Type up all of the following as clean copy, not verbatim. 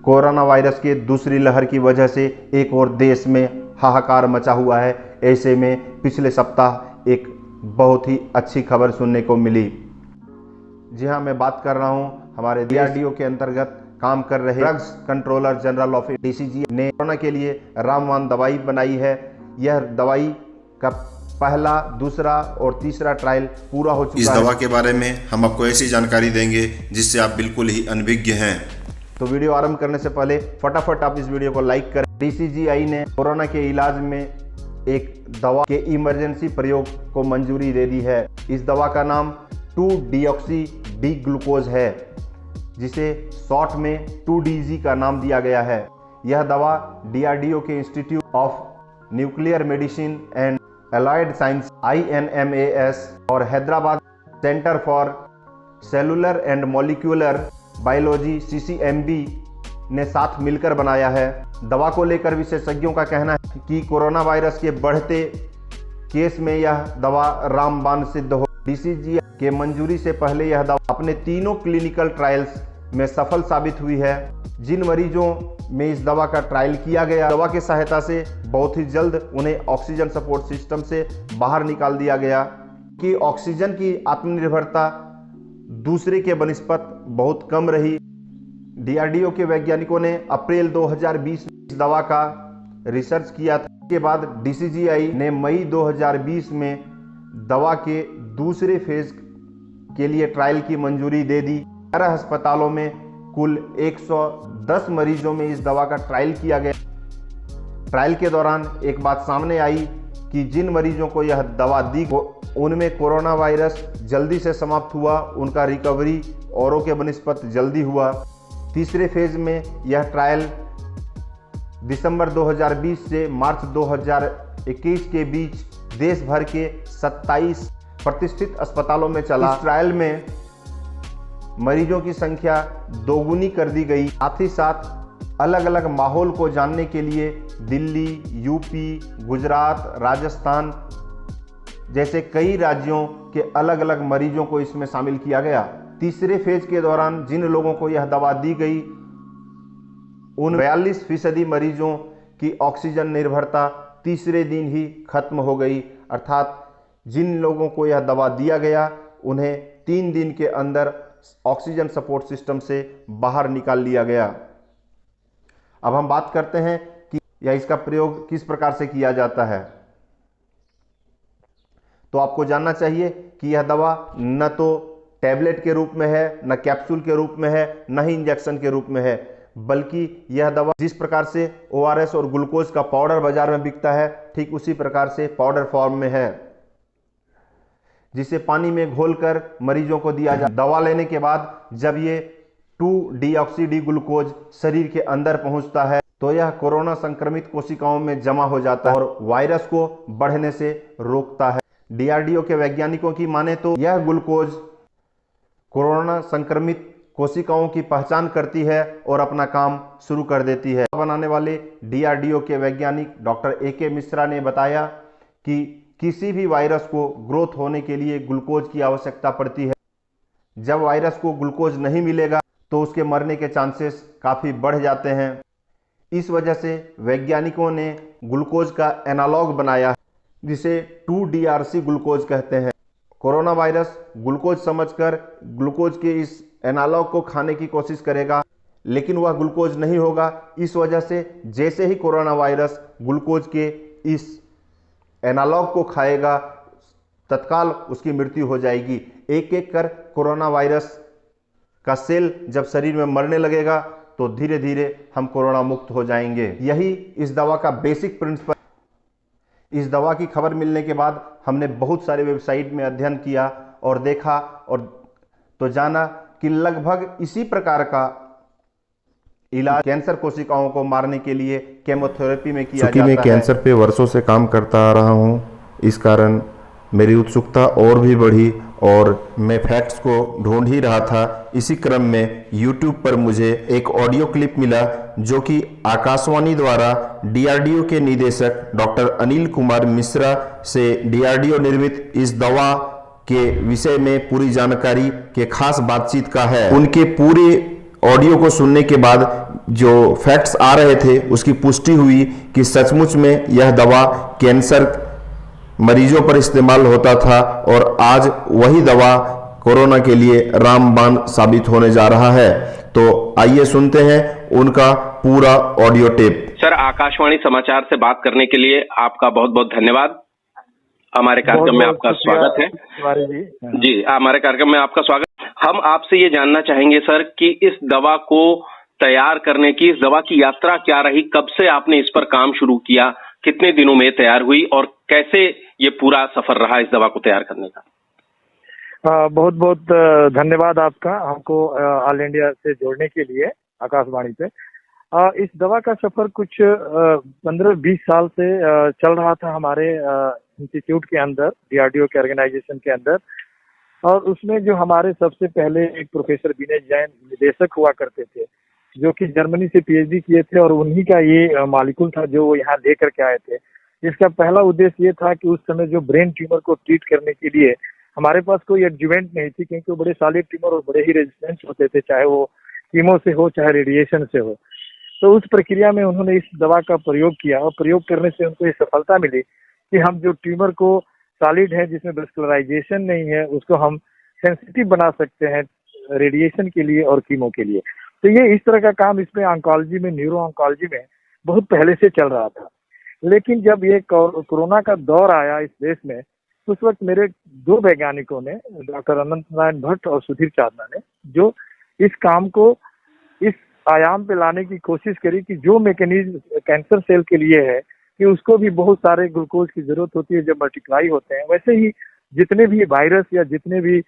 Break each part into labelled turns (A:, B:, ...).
A: Corona virus के दूसरी लहर की वजह से एक और देश में हाहाकार मचा हुआ है। ऐसे में पिछले सप्ताह एक बहुत ही अच्छी खबर सुनने को मिली। जी हाँ, मैं बात कर रहा हूँ हमारे डीआरडीओ के अंतर्गत काम कर रहे drugs controller general of DCG ने कोरोना के लिए रामबाण दवाई बनाई है। यह दवाई का पहला, दूसरा और तीसरा ट्रायल पूरा हो चुका है।
B: इस दवा के बारे में हम आपको ऐसी जानकारी देंगे जिससे आप बिल्कुल ही अनभिज्ञ हैं।
A: तो वीडियो आरंभ करने से पहले फटाफट आप इस वीडियो को लाइक करें। डीसीजीआई ने कोरोना के इलाज में एक दवा के इमरजेंसी प्रयोग को मंजूरी दे दी है। इस दवा का नाम 2-डीऑक्सी-डी ग्लूकोज है, जिसे शॉर्ट में 2DG का नाम दिया गया है। यह दवा डीआरडीओ के institute of nuclear medicine and allied science INMAS और Hyderabad centre for cellular and molecular biology CCMB ने साथ मिलकर बनाया है। दवा को लेकर विशेषज्ञों का कहना है कि कोरोना वायरस के बढ़ते केस में यह दवा रामबाण सिद्ध हो। डीसीजी के मंजूरी से पहले यह दवा अपने तीनों क्लिनिकल ट्रायल्स में सफल साबित हुई है। जिन मरीजों में इस दवा का ट्रायल किया गया, दवा की सहायता से बहुत ही जल्द उन्हें ऑक्सीजन सपोर्ट सिस्टम से बाहर निकाल दिया गया कि ऑक्सीजन की आत्मनिर्भरता दूसरे के बनिस्पत बहुत कम रही। डीआरडीओ के वैज्ञानिकों ने अप्रैल 2020 में इस दवा का रिसर्च किया था। इसके बाद डीसीजीआई ने मई 2020 में दवा के दूसरे फेज के लिए ट्रायल की मंजूरी दे दी। 11 अस्पतालों में कुल 110 मरीजों में इस दवा का ट्रायल किया गया। ट्रायल के दौरान एक बात सामने आई कि जिन मरीजों को यह दवा दी उनमें कोरोना वायरस जल्दी से समाप्त हुआ, उनका रिकवरी औरों के बनिस्पत जल्दी हुआ। तीसरे फेज में यह ट्रायल दिसंबर 2020 से मार्च 2021 के बीच देश भर के 27 प्रतिष्ठित अस्पतालों में चला। इस ट्रायल में मरीजों की संख्या दोगुनी कर दी गई। साथ ही साथ अलग अलग माहौल को जानने के लिए दिल्ली, यूपी, गुजरात, राजस्थान जैसे कई राज्यों के अलग अलग मरीजों को इसमें शामिल किया गया। तीसरे फेज के दौरान जिन लोगों को यह दवा दी गई उन 42% मरीजों की ऑक्सीजन निर्भरता तीसरे दिन ही खत्म हो गई। अर्थात जिन लोगों को यह दवा दिया गया उन्हें 3 दिन के अंदर ऑक्सीजन सपोर्ट सिस्टम से बाहर निकाल लिया गया। अब हम बात करते हैं कि इसका प्रयोग किस प्रकार से किया जाता है। तो आपको जानना चाहिए कि यह दवा न तो टैबलेट के रूप में है, न कैप्सूल के रूप में है, न ही इंजेक्शन के रूप में है, बल्कि यह दवा जिस प्रकार से ORS और ग्लूकोज का पाउडर बाजार में बिकता है, ठीक उसी प्रकार से पाउडर फॉर्म में है, जिसे पानी में घोलकर मरीजों को दिया जाए। दवा लेने के बाद जब ये 2-डीऑक्सी-डी ग्लूकोज शरीर के अंदर पहुंचता है तो यह कोरोना संक्रमित कोशिकाओं में जमा हो जाता है और वायरस को बढ़ने से रोकता है। डीआरडीओ के वैज्ञानिकों की माने तो यह ग्लूकोज कोरोना संक्रमित कोशिकाओं की पहचान करती है और अपना काम शुरू कर देती है। बनाने वाले डीआरडीओ के वैज्ञानिक डॉक्टर AK मिश्रा ने बताया कि किसी भी वायरस को ग्रोथ होने के लिए ग्लूकोज की आवश्यकता पड़ती है। जब वायरस को ग्लूकोज नहीं मिलेगा तो उसके मरने के चांसेस काफ़ी बढ़ जाते हैं। इस वजह से वैज्ञानिकों ने ग्लूकोज का एनालॉग बनाया जिसे 2-DRC ग्लूकोज कहते हैं। कोरोना वायरस ग्लूकोज समझकर ग्लूकोज के इस एनालॉग को खाने की कोशिश करेगा, लेकिन वह ग्लूकोज नहीं होगा। इस वजह से जैसे ही कोरोना वायरस ग्लूकोज के इस एनालॉग को खाएगा, तत्काल उसकी मृत्यु हो जाएगी। एक एक कर कोरोना वायरस का सेल जब शरीर में मरने लगेगा तो धीरे धीरे हम कोरोना मुक्त हो जाएंगे। यही इस दवा का बेसिक प्रिंसिपल। इस दवा की खबर मिलने के बाद हमने बहुत सारे वेबसाइट में अध्ययन किया और देखा और तो जाना कि लगभग इसी प्रकार का इलाज कैंसर कोशिकाओं को मारने के लिए केमोथेरेपी में किया जाता है।
B: मैं कैंसर पे वर्षों से काम करता आ रहा हूँ, इस कारण मेरी उत्सुकता और भी बढ़ी और मैं फैक्ट्स को ढूंढ ही रहा था। इसी क्रम में YouTube पर मुझे एक ऑडियो क्लिप मिला जो कि आकाशवाणी द्वारा डीआरडीओ के निदेशक डॉक्टर अनिल कुमार मिश्रा से डीआरडीओ निर्मित इस दवा के विषय में पूरी जानकारी के खास बातचीत का है। उनके पूरे ऑडियो को सुनने के बाद जो फैक्ट्स आ रहे थे उसकी पुष्टि हुई कि सचमुच में यह दवा कैंसर मरीजों पर इस्तेमाल होता था और आज वही दवा कोरोना के लिए रामबाण साबित होने जा रहा है। तो आइए सुनते हैं उनका पूरा ऑडियो टेप।
C: सर, आकाशवाणी समाचार से बात करने के लिए आपका बहुत बहुत धन्यवाद। हमारे कार्यक्रम में आपका स्वागत है। जी, हमारे कार्यक्रम में आपका स्वागत। हम आपसे ये जानना चाहेंगे सर कि इस दवा को तैयार करने की, इस दवा की यात्रा क्या रही, कब से आपने इस पर काम शुरू किया, कितने दिनों में तैयार हुई और कैसे ये पूरा सफर रहा इस दवा को तैयार करने का?
D: बहुत बहुत धन्यवाद आपका, हमको ऑल इंडिया से जोड़ने के लिए आकाशवाणी पे। इस दवा का सफर कुछ 15-20 साल से चल रहा था हमारे इंस्टीट्यूट के अंदर, डीआरडीओ के ऑर्गेनाइजेशन के अंदर। और उसमें जो हमारे सबसे पहले एक प्रोफेसर विनय जैन निदेशक हुआ करते थे, जो कि जर्मनी से पीएचडी किए थे, और उन्हीं का ये मॉलिक्यूल था जो वो यहाँ लेकर के आए थे। इसका पहला उद्देश्य ये था कि उस समय जो ब्रेन ट्यूमर को ट्रीट करने के लिए हमारे पास कोई एडजुवेंट नहीं थी, क्योंकि वो बड़े सॉलिड ट्यूमर और बड़े ही रेजिस्टेंस होते थे, चाहे वो कीमो से हो चाहे रेडिएशन से हो। तो उस प्रक्रिया में उन्होंने इस दवा का प्रयोग किया और प्रयोग करने से उनको ये सफलता मिली कि हम जो ट्यूमर को सॉलिड है, जिसमें वेस्कुलराइजेशन नहीं है, उसको हम सेंसिटिव बना सकते हैं रेडिएशन के लिए और कीमो के लिए। तो ये इस तरह का काम इसमें ऑन्कोलॉजी में, न्यूरो ऑन्कोलॉजी में बहुत पहले से चल रहा था। लेकिन जब ये कोरोना का दौर आया इस देश में, उस वक्त मेरे 2 वैज्ञानिकों ने, डॉक्टर अनंत नारायण भट्ट और सुधीर चांदना ने, जो इस काम को इस आयाम पे लाने की कोशिश करी कि जो मैकेनिज्म कैंसर सेल के लिए है कि उसको भी बहुत सारे ग्लूकोज की जरूरत होती है जब मल्टीप्लाई होते हैं, वैसे ही जितने भी वायरस या जितने भी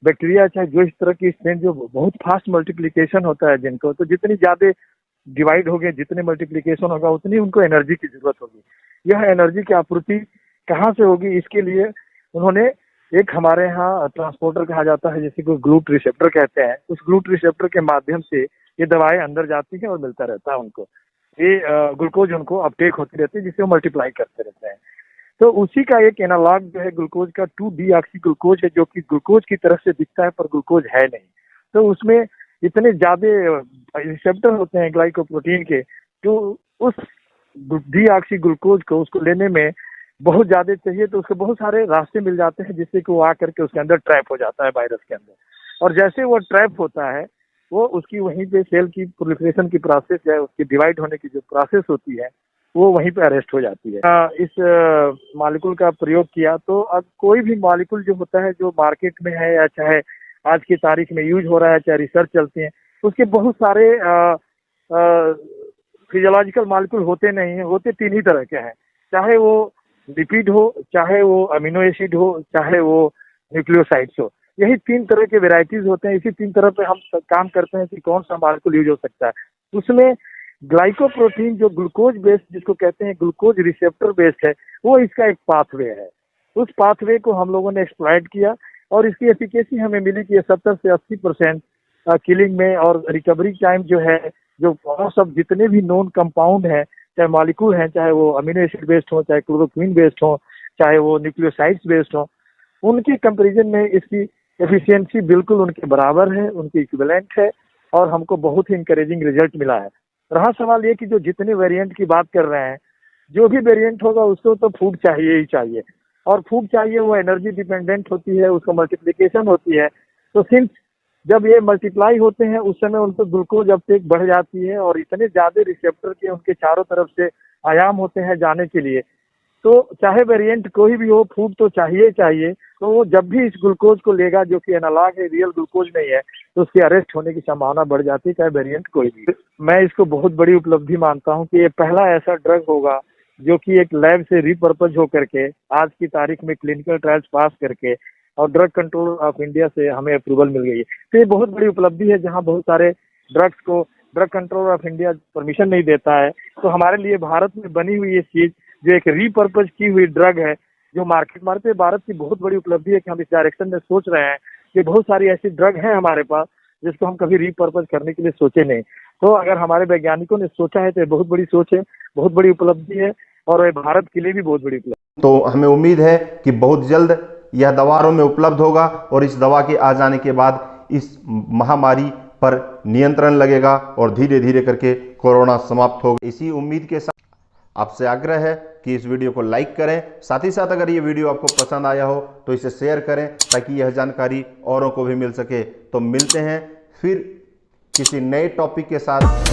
D: बैक्टीरिया, चाहे जो इस तरह की स्ट्रेन जो बहुत फास्ट मल्टीप्लिकेशन होता है जिनको, तो जितनी ज्यादा डिवाइड हो गए, जितने मल्टीप्लिकेशन होगा उतनी उनको एनर्जी की जरूरत होगी। यह एनर्जी की आपूर्ति कहाँ से होगी, इसके लिए उन्होंने एक हमारे यहाँ ट्रांसपोर्टर कहा जाता है, जैसे को ग्लूट रिसेप्टर कहते हैं, उस ग्लूट रिसेप्टर के माध्यम से ये दवाएं अंदर जाती हैं और मिलता रहता है उनको, ये ग्लूकोज उनको अपटेक होती रहती है, जिससे वो मल्टीप्लाई करते रहते हैं। तो उसी का एक एनालॉग जो है ग्लूकोज का 2-डीऑक्सी ग्लूकोज है, जो कि ग्लूकोज की तरफ से दिखता है पर ग्लूकोज है नहीं। तो उसमें इतने ज्यादा रिसेप्टर होते हैं ग्लाइकोप्रोटीन के, जो उस डीऑक्सी ग्लूकोज को उसको लेने में बहुत ज्यादा चाहिए, तो उसको बहुत सारे रास्ते मिल जाते हैं, जिससे कि वो आकर के उसके अंदर ट्रैप हो जाता है वायरस के अंदर। और जैसे वो ट्रैप होता है, वो उसकी वहीं पे सेल की प्रोलिफरेशन की प्रोसेस है, उसकी डिवाइड होने की जो प्रोसेस होती है, वो वहीं पे अरेस्ट हो जाती है। इस मॉलिक्यूल का प्रयोग किया, तो अब कोई भी मॉलिक्यूल जो होता है, जो मार्केट में है या चाहे आज की तारीख में यूज हो रहा है, चाहे रिसर्च चलती है, उसके बहुत सारे फिजियोलॉजिकल मॉलिक्यूल होते नहीं है, होते 3 ही तरह के हैं, चाहे वो लिपिड हो, चाहे वो अमीनो एसिड हो, चाहे वो न्यूक्लियोसाइड्स हो। यही 3 तरह के वेराइटीज होते हैं। इसी 3 तरह पे हम काम करते हैं कि कौन सा मॉलिक्यूल यूज हो सकता है। उसमें ग्लाइकोप्रोटीन जो ग्लूकोज बेस्ड, जिसको कहते हैं ग्लूकोज रिसेप्टर बेस्ड है, वो इसका एक पाथवे है। उस पाथवे को हम लोगों ने एक्सप्लॉइट किया और इसकी एफिकेसी हमें मिली कि 70 से 80% किलिंग में, और रिकवरी टाइम जो है, जो सब जितने भी नॉन कंपाउंड हैं, चाहे मॉलिक्यूल हैं, चाहे वो अमीनो एसिड बेस्ड हो, चाहे क्लोरोक्विन बेस्ड हो, चाहे वो न्यूक्लियोसाइड्स बेस्ड हो, उनके कंपैरिजन में इसकी एफिशिएंसी बिल्कुल उनके बराबर है, उनकी इक्विवेलेंट है, और हमको बहुत ही इंकरेजिंग रिजल्ट मिला है। रहा सवाल ये कि जो जितने वेरिएंट की बात कर रहे हैं, जो भी वेरिएंट होगा उसको तो फूड चाहिए ही चाहिए, और फूड चाहिए वो एनर्जी डिपेंडेंट होती है, उसको मल्टीप्लिकेशन होती है। तो सिंस जब ये मल्टीप्लाई होते हैं उस समय उनको ग्लूकोज अपटेक बढ़ जाती है, और इतने ज्यादा रिसेप्टर के उनके चारों तरफ से आयाम होते हैं जाने के लिए, तो चाहे वेरिएंट कोई भी हो, फूड तो चाहिए चाहिए। तो वो जब भी इस ग्लूकोज को लेगा, जो कि एनालॉग है, रियल ग्लूकोज नहीं है, तो उसके अरेस्ट होने की संभावना बढ़ जाती है, चाहे वेरिएंट कोई भी। मैं इसको बहुत बड़ी उपलब्धि मानता हूँ कि ये पहला ऐसा ड्रग होगा जो कि एक लैब से रिपर्पज होकर के आज की तारीख में क्लिनिकल ट्रायल्स पास करके और ड्रग कंट्रोल ऑफ इंडिया से हमें अप्रूवल मिल गई है। तो ये बहुत बड़ी उपलब्धि है, जहाँ बहुत सारे ड्रग्स को drug control of India permission नहीं देता है। तो हमारे लिए भारत में बनी हुई ये चीज, जो एक रिपर्पज की हुई ड्रग है, जो मार्केट में भारत की बहुत बड़ी उपलब्धि है कि हम इस डायरेक्शन में सोच रहे हैं कि बहुत सारी ऐसी ड्रग है हमारे पास जिसको हम कभी रिपर्पज करने के लिए सोचे नहीं। तो अगर हमारे वैज्ञानिकों ने सोचा है तो ये बहुत बड़ी सोच है, बहुत बड़ी उपलब्धि है, और ये भारत के लिए भी बहुत बड़ी उपलब्धि।
A: तो हमें उम्मीद है कि बहुत जल्द यह दवाओं में उपलब्ध होगा, और इस दवा के आ जाने के बाद इस महामारी पर नियंत्रण लगेगा और धीरे धीरे करके कोरोना समाप्त होगा। इसी उम्मीद के साथ आपसे आग्रह है कि इस वीडियो को लाइक करें। साथ ही साथ अगर ये वीडियो आपको पसंद आया हो तो इसे शेयर करें ताकि यह जानकारी औरों को भी मिल सके। तो मिलते हैं फिर किसी नए टॉपिक के साथ।